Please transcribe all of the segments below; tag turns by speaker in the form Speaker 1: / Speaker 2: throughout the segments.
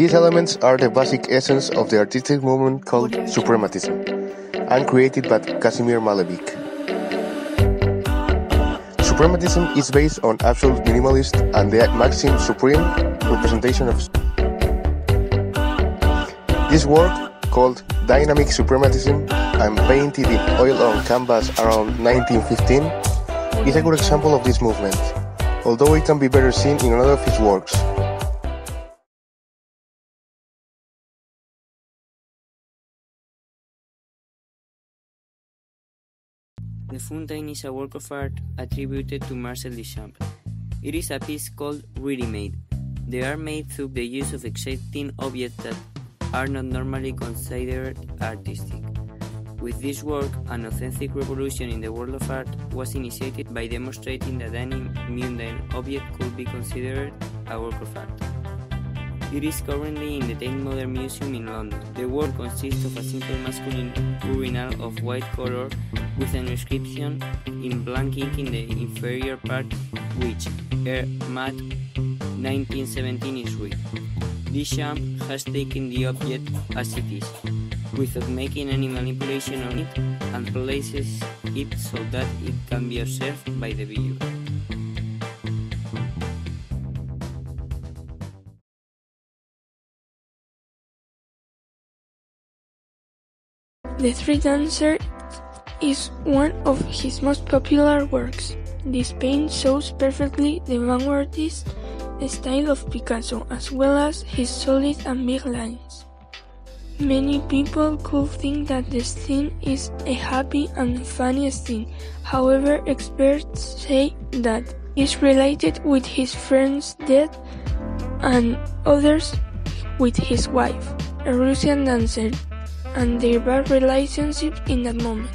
Speaker 1: These elements are the basic essence of the artistic movement called suprematism, and created by Casimir Malevich. Suprematism is based on absolute minimalist and the maxim supreme representation of. This work, called Dynamic Suprematism and painted in oil on canvas around 1915, is a good example of this movement, although it can be better seen in another of his works.
Speaker 2: The Fountain is a work of art attributed to Marcel Duchamp. It is a piece called ready-made. They are made through the use of exciting objects that are not normally considered artistic. With this work, an authentic revolution in the world of art was initiated by demonstrating that any mundane object could be considered a work of art. It is currently in the Tate Modern Museum in London. The work consists of a simple masculine urinal of white color with an inscription in blank ink in the inferior part which, Mat 1917 is read. Duchamp has taken the object as it is, without making any manipulation on it, and places it so that it can be observed by the viewer.
Speaker 3: The Three Dancers is one of his most popular works. This painting shows perfectly the vanguardist style of Picasso, as well as his solid and big lines. Many people could think that the scene is a happy and funny scene. However, experts say that it's related with his friend's death and others with his wife, a Russian dancer, and their bad relationship in that moment.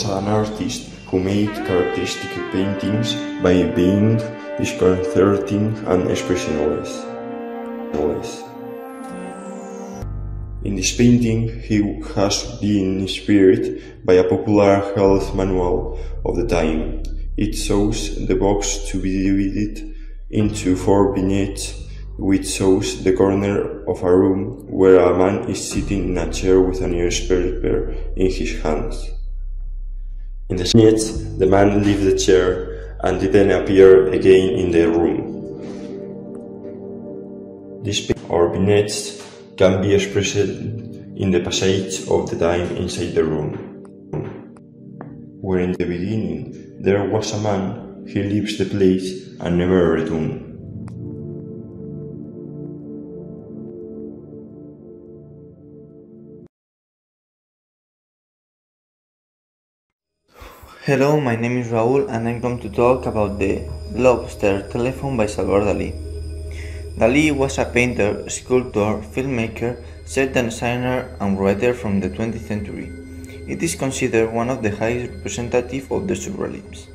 Speaker 4: An artist who made characteristic paintings by being disconcerting and expressionless. In this painting, he has been inspired by a popular health manual of the time. It shows the box to be divided into 4 vignettes, which shows the corner of a room where a man is sitting in a chair with a newspaper in his hands. In the vignettes, the man leaves the chair and didn't appear again in the room. These vignettes can be expressed in the passage of the time inside the room, where in the beginning there was a man, he leaves the place and never returns.
Speaker 5: Hello, my name is Raúl and I'm going to talk about the Lobster Telephone by Salvador Dalí. Dalí was a painter, sculptor, filmmaker, set designer and writer from the 20th century. It is considered one of the highest representatives of the surrealism.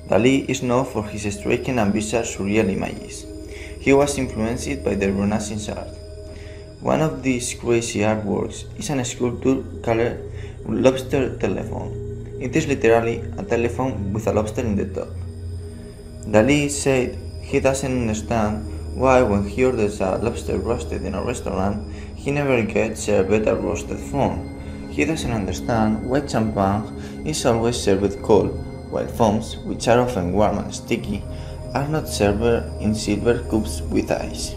Speaker 5: Dalí is known for his striking and bizarre surreal images. He was influenced by the Renaissance art. One of these crazy artworks is an sculpture called Lobster Telephone. It is literally a telephone with a lobster in the top. Dalí said he doesn't understand why when he orders a lobster roasted in a restaurant, he never gets served a roasted foam. He doesn't understand why champagne is always served cold, while foams, which are often warm and sticky, are not served in silver cups with ice.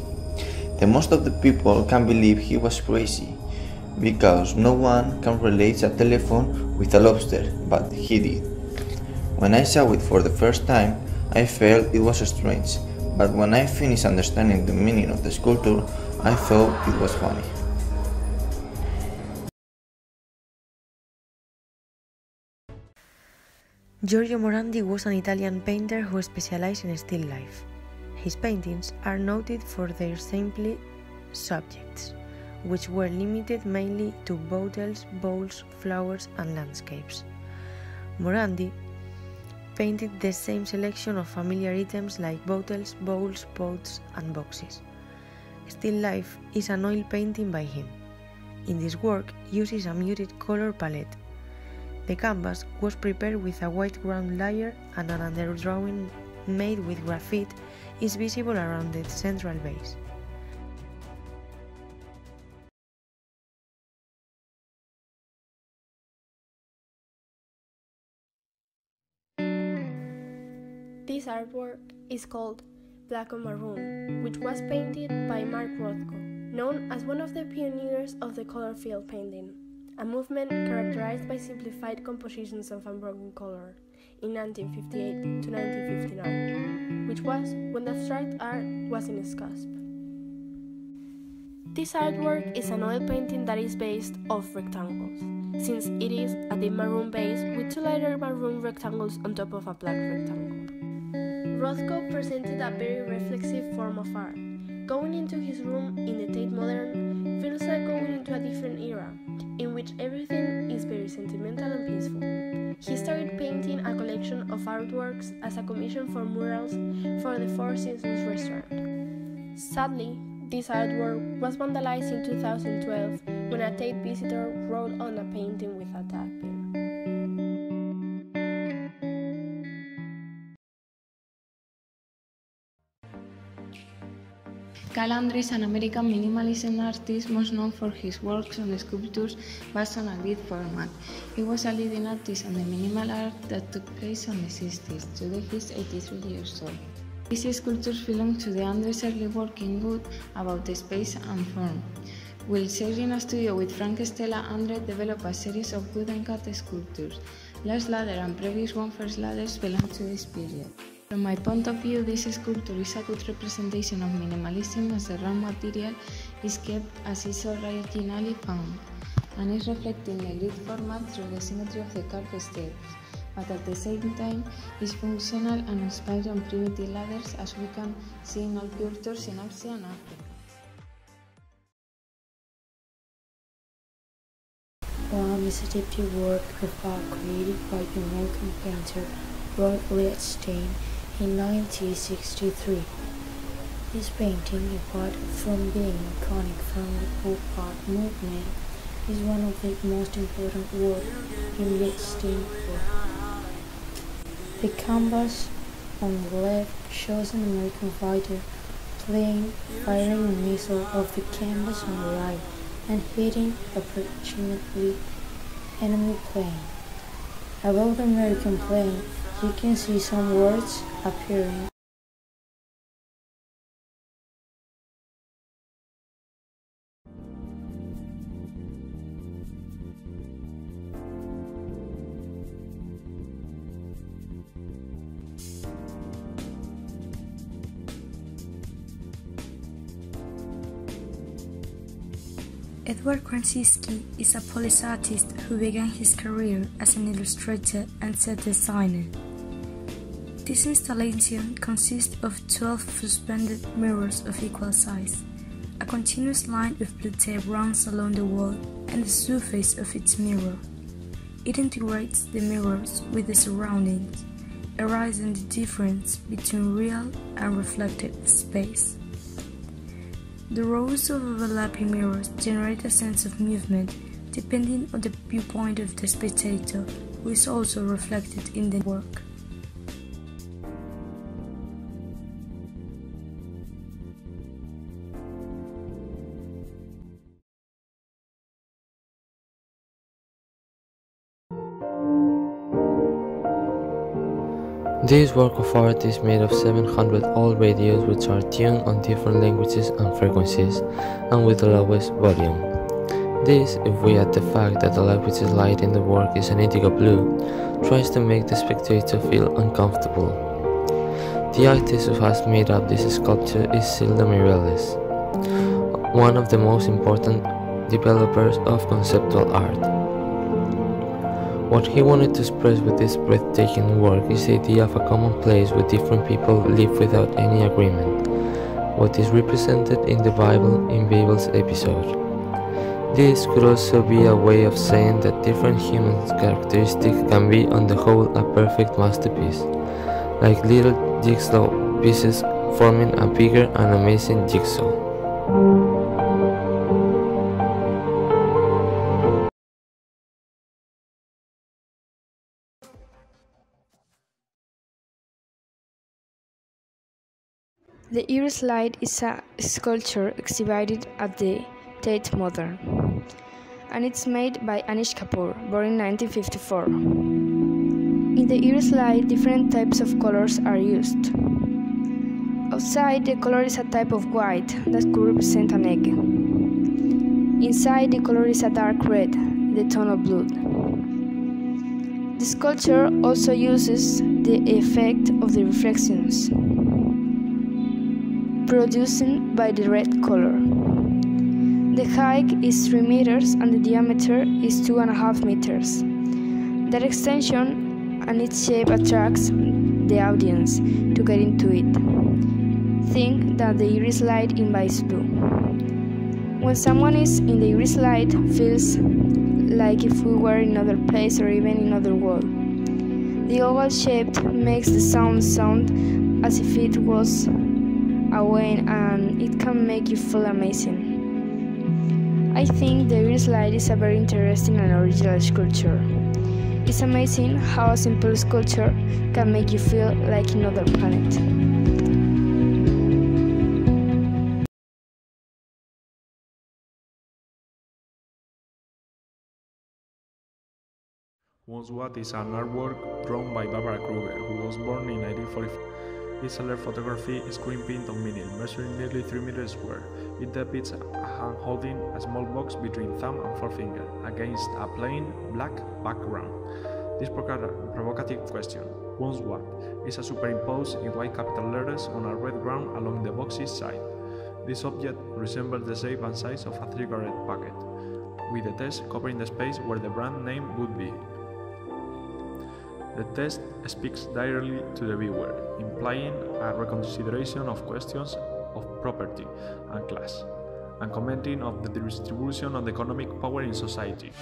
Speaker 5: The most of the people can believe he was crazy, because no one can relate a telephone with a lobster, but he did. When I saw it for the first time, I felt it was strange, but when I finished understanding the meaning of the sculpture, I thought it was funny.
Speaker 6: Giorgio Morandi was an Italian painter who specialized in still life. His paintings are noted for their simple subjects, which were limited mainly to bottles, bowls, flowers and landscapes. Morandi painted the same selection of familiar items like bottles, bowls, pots and boxes. Still Life is an oil painting by him. In this work, uses a muted color palette. The canvas was prepared with a white ground layer and an underdrawing made with graphite is visible around the central base.
Speaker 7: This artwork is called Black on Maroon, which was painted by Rothko, known as one of the pioneers of the color field painting, a movement characterized by simplified compositions of unbroken color in 1958 to 1959, which was when the abstract art was in its cusp. This artwork is an oil painting that is based off rectangles, since it is a deep maroon base with two lighter maroon rectangles on top of a black rectangle. Rothko presented a very reflexive form of art. Going into his room in the Tate Modern feels like going into a different era, in which everything is very sentimental and peaceful. He started painting a collection of artworks as a commission for murals for the Four Seasons restaurant. Sadly, this artwork was vandalized in 2012 when a Tate visitor wrote on a painting with a tag pin.
Speaker 8: Calandre is an American minimalism artist most known for his works on sculptures based on a grid format. He was a leading artist on the minimal art that took place on the 60s. Today he is 83 years old. These sculptures belong to the Andre's early work in wood about the space and form. While sharing a studio with Frank Stella, Andre developed a series of wooden cut sculptures. Last Ladder and previous one First Ladders belong to this period. From my point of view, this sculpture is a good representation of minimalism as the raw material is kept as is originally found, and is reflecting the grid format through the symmetry of the carved steps, but at the same time is functional and inspired on primitive ladders as we can see in all cultures in Asia and Africa.
Speaker 9: One is a deeply work of art created by the American painter Rueda in 1963. This painting, apart from being iconic from the pop art movement, is one of the most important works in Liechtenstein's work. The canvas on the left shows an American fighter firing a missile off the canvas on the right and hitting approximately enemy plane. Above the American plane, you can see some words appearing.
Speaker 3: Edward Krasinski is a Polish artist who began his career as an illustrator and set designer. This installation consists of 12 suspended mirrors of equal size. A continuous line of blue tape runs along the wall and the surface of each mirror. It integrates the mirrors with the surroundings, erasing the difference between real and reflected space. The rows of overlapping mirrors generate a sense of movement depending on the viewpoint of the spectator, who is also reflected in the work.
Speaker 10: This work of art is made of 700 old radios which are tuned on different languages and frequencies and with the lowest volume. This, if we add the fact that the light which is light in the work is an indigo blue, tries to make the spectator feel uncomfortable. The artist who has made up this sculpture is Silda Mireles, one of the most important developers of conceptual art. What he wanted to express with this breathtaking work is the idea of a common place where different people live without any agreement, what is represented in the Bible in Babel's episode. This could also be a way of saying that different human characteristics can be on the whole a perfect masterpiece, like little jigsaw pieces forming a bigger and amazing jigsaw.
Speaker 3: The Iris Light is a sculpture exhibited at the Tate Modern, and it's made by Anish Kapoor, born in 1954. In the Iris Light, different types of colors are used. Outside, the color is a type of white that could represent an egg. Inside, the color is a dark red, the tone of blood. The sculpture also uses the effect of the reflections produced by the red color. The height is 3 meters and the diameter is 2.5 meters. That extension and its shape attracts the audience to get into it. Think that the Iris Light invites you. When someone is in the Iris Light, feels like if we were in another place or even in another world. The oval shape makes the sound as if it was away, and it can make you feel amazing. I think the Iris Light is a very interesting and original sculpture. It's amazing how a simple sculpture can make you feel like in another planet.
Speaker 11: Once What is an artwork drawn by Barbara Kruger, who was born in 1945. It's a letter photography screen print on vinyl, measuring nearly 3 meters square. It depicts a hand holding a small box between thumb and forefinger against a plain black background. This provocative question, once what, is superimposed in white capital letters on a red ground along the box's side. This object resembles the shape and size of a cigarette packet, with the text covering the space where the brand name would be. The text speaks directly to the viewer, implying a reconsideration of questions of property and class, and commenting on the distribution of economic power in society.